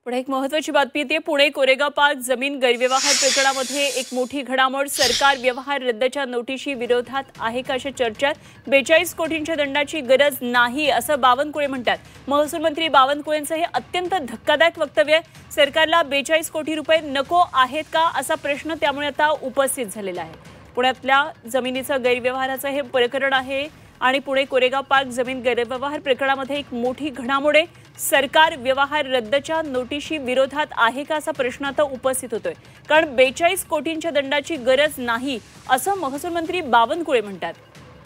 पुढे एक महत्त्वाची बातमी येते। पुणे कोरेगाव पार्क जमीन गैरव्यवहार प्रकरणामध्ये एक मोठी घडामोड। सरकार व्यवहार रद्दच्या नोटिशी विरोधात आहे का अशा चर्चेत 42 कोटींच्या दंडाची गरज नाही असं बावनकुळे म्हणतात। महसूल मंत्री बावनकुळेंचं हे अत्यंत धक्कादायक वक्तव्य आहे। सरकारला 42 कोटी रुपये नको आहेत का असा प्रश्न त्यामुळे आता उपस्थित झालेला आहे। पुण्यातल्या जमिनीचं गैरव्यवहाराचं हे प्रकरण आहे आणि पुणे कोरेगाव पार्क जमीन गैरव्यवहार प्रकरणामध्ये एक मोठी घडामोड आहे। सरकार व्यवहार रद्दच्या नोटिशी विरोधात आहे का असा प्रश्न आता उपस्थित होतोय, कारण 42 कोटींच्या दंडाची गरज नाही असं महसूल मंत्री बावनकुळे म्हणतात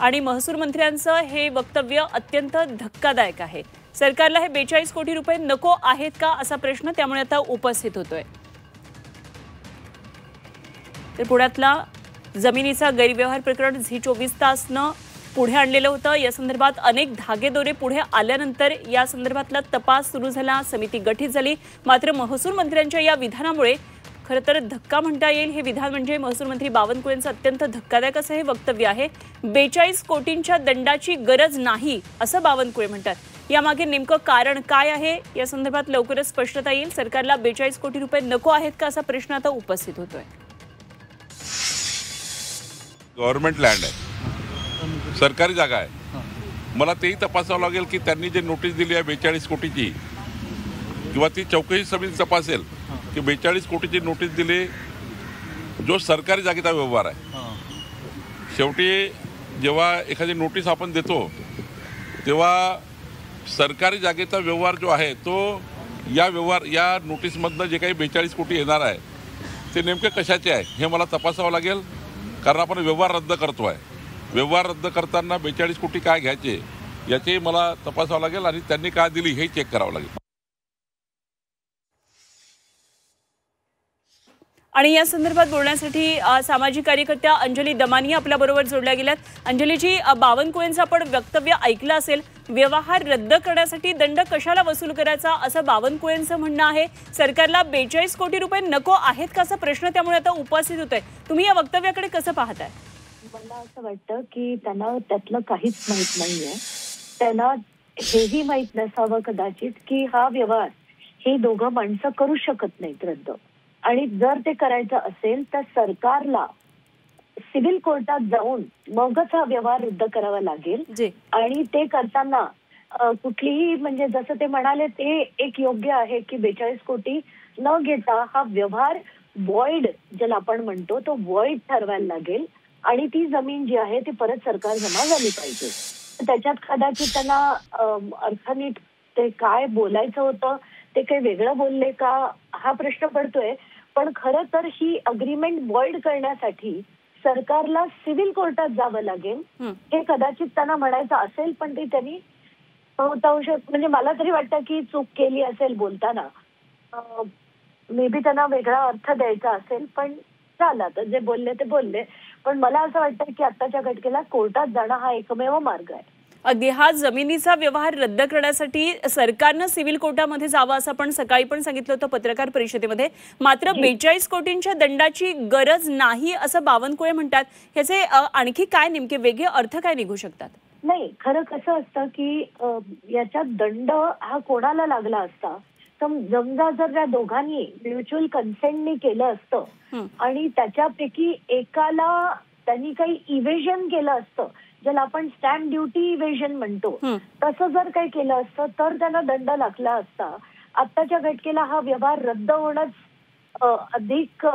आणि महसूल मंत्र्यांचं हे वक्तव्य अत्यंत धक्कादायक आहे। सरकारला हे 42 कोटी रुपये नको आहेत का असा प्रश्न त्यामुळे आता उपस्थित होतोय। तर पुण्यातला जमिनीचा गैरव्यवहार प्रकरण झी 24 तासनं पुढे आणलेलं होतं। या संदर्भात अनेक धागेदोरे पुढे आल्यानंतर या संदर्भातला तपास सुरू झाला, समिती गठीत झाली। मात्र महसूल मंत्र्यांच्या या विधानामुळे खरं तर धक्का म्हणता येईल। हे विधान म्हणजे महसूल मंत्री बावनकुळेंचं अत्यंत धक्कादायक असं हे वक्तव्य आहे। 42 कोटींच्या दंडाची गरज नाही असं बावनकुळे म्हणतात। यामागे नेमकं कारण काय आहे या संदर्भात लवकरच स्पष्टता येईल। सरकारला 42 कोटी रुपये नको आहेत का असा प्रश्न आता उपस्थित होतोय। गव्हर्नमेंट लँड आहे, सरकारी जागा आहे। मला तेही तपासावं लागेल की त्यांनी जे नोटीस दिली आहे 42 कोटीची, किंवा ती चौकशी समिती तपासेल की 42 कोटीची नोटीस दिली जो सरकारी जागेचा व्यवहार आहे। शेवटी जेव्हा एखादी नोटीस आपण देतो तेव्हा सरकारी जागेचा व्यवहार जो आहे तो या नोटीसमधनं जे काही 42 कोटी येणार आहे ते नेमके कशाचे आहे हे मला तपासावं लागेल, कारण आपण व्यवहार रद्द करतो आहे। व्यवहार रद्द करताना 42 कोटी काय घ्यायचे याचे मला तपासावं लागेल आणि त्यांनी काय दिली हे चेक करावं लागेल। आणि या संदर्भात बोलण्यासाठी सामाजिक कार्यकर्त्या अंजली दमानी आपल्या बरोबर जोडल्या गेल्यात। अंजलीजी, बावनकुळेंचं आपण वक्तव्य ऐकलं असेल, व्यवहार रद्द करण्यासाठी दंड कशाला वसूल करायचा असं बावनकुळेंचं म्हणणं आहे। सरकारला 42 कोटी रुपये नको आहेत का असा प्रश्न त्यामुळे आता उपस्थित होतोय। तुम्ही या वक्तव्याकडे कसं पाहताय? मला असं वाटतं की त्यांना त्यातलं काहीच माहित नाहीये। त्यांना हेही माहित नसावं कदाचित की हा व्यवहार हे दोघं माणसं करू शकत नाहीत रद्द, आणि जर ते करायचं असेल तर सरकारला सिव्हिल कोर्टात जाऊन मगच हा व्यवहार रद्द करावा लागेल। आणि ते करताना कुठलीही म्हणजे जसं ते म्हणाले ते एक योग्य आहे की 42 कोटी न घेता हा व्यवहार वॉइड ज्याला आपण म्हणतो तो वॉइड ठरवायला लागेल आणि ती जमीन जी आहे ती परत सरकार जमा झाली पाहिजे। त्याच्यात कदाचित त्यांना अर्थनीट ते काय बोलायचं होतं ते काही वेगळं बोलले का हा प्रश्न पडतोय। पण खरं तर ही अग्रीमेंट वॉइड करण्यासाठी सरकारला सिव्हिल कोर्टात जावं लागेल हे कदाचित त्यांना म्हणायचं असेल, पण ते त्यांनी बहुतांश म्हणजे मला तरी वाटतं की चूक केली असेल बोलताना। मे बी त्यांना वेगळा अर्थ द्यायचा असेल, पण झालं तर जे बोलले ते बोलले। पण मला असं वाटतं की आत्ताच्या घटनेला कोर्टात जाणं हा एकमेव मार्ग आहे। अगदी हा जमिनीचा व्यवहार रद्द करण्यासाठी सरकारनं सिव्हिल कोर्टामध्ये जावं असं आपण सकाळी पण सांगितलं होतं पत्रकार परिषदेमध्ये। मात्र 42 कोटींच्या दंडाची गरज नाही असं बावनकुळे म्हणतात। ह्याचे आणखी काय नेमके वेगळे अर्थ काय निघू शकतात? नाही, खरं कसं असतं की याच्यात दंड हा कोणाला लागला असता, समजा जर त्या दोघांनी म्युच्युअल कन्सेंटनी केलं असतं आणि त्याच्यापैकी एकाला त्यांनी काही इव्हेजन केलं असतं, ज्याला आपण स्टॅम्प ड्युटी इव्हेजन म्हणतो, तसं जर काही केलं असतं तर त्यांना दंड लागला असता। आत्ताच्या घटनेला हा व्यवहार रद्द होणंच अधिक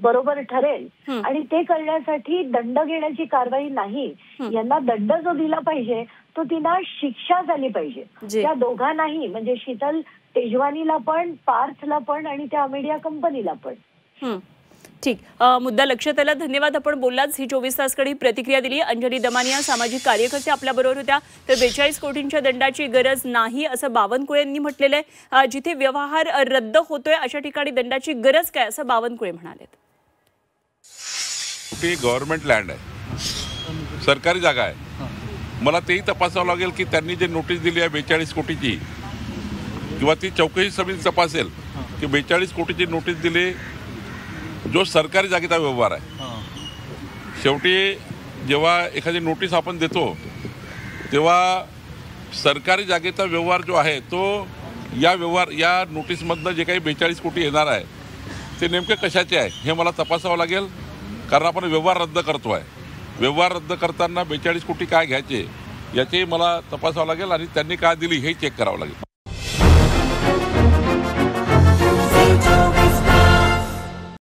बरोबर ठरेल आणि ते करण्यासाठी दंड घेण्याची कारवाई नाही, यांना दंड जो दिला पाहिजे तो तिला शिक्षा झाली पाहिजे त्या दोघांनाही, म्हणजे शीतल तेजवानीला पण, पार्थला पण आणि त्या मीडिया कंपनीला पण। ठीक, मुद्दा लक्षात आला, धन्यवाद। आपण बोललात झी 24 तासकडे प्रतिक्रिया दिली। अंजली दमानिया सामाजिक कार्यकर्ते आपल्या बरोबर होत्या। तर 42 कोटींच्या दंडाची गरज नाही असं बावनकुळेंनी म्हटलेलं आहे। जिथे व्यवहार रद्द होतोय अशा ठिकाणी दंडाची गरज काय असं बावनकुळे म्हणाले। गव्हर्नमेंट लँड आहे, सरकारी जागा आहे। मला तेही तपासावं लागेल की त्यांनी जे नोटीस दिली आहे 42 कोटीची, किंवा ती चौकशी समिती तपासेल की 42 कोटीची नोटीस दिली जो सरकारी जागेचा व्यवहार आहे। शेवटी जेव्हा एखादी नोटीस आपण देतो तेव्हा सरकारी जागेचा व्यवहार जो आहे तो या नोटीसमधनं जे काही 42 कोटी येणार आहे ते नेमके कशाचे आहे हे मला तपासावं लागेल, कारण आपण व्यवहार रद्द करतो आहे. व्यवहार रद्द करताना 42 कोटी काय घ्यायचे याचेही मला तपासावं लागेल आणि त्यांनी काय दिली हे चेक करावं लागेल.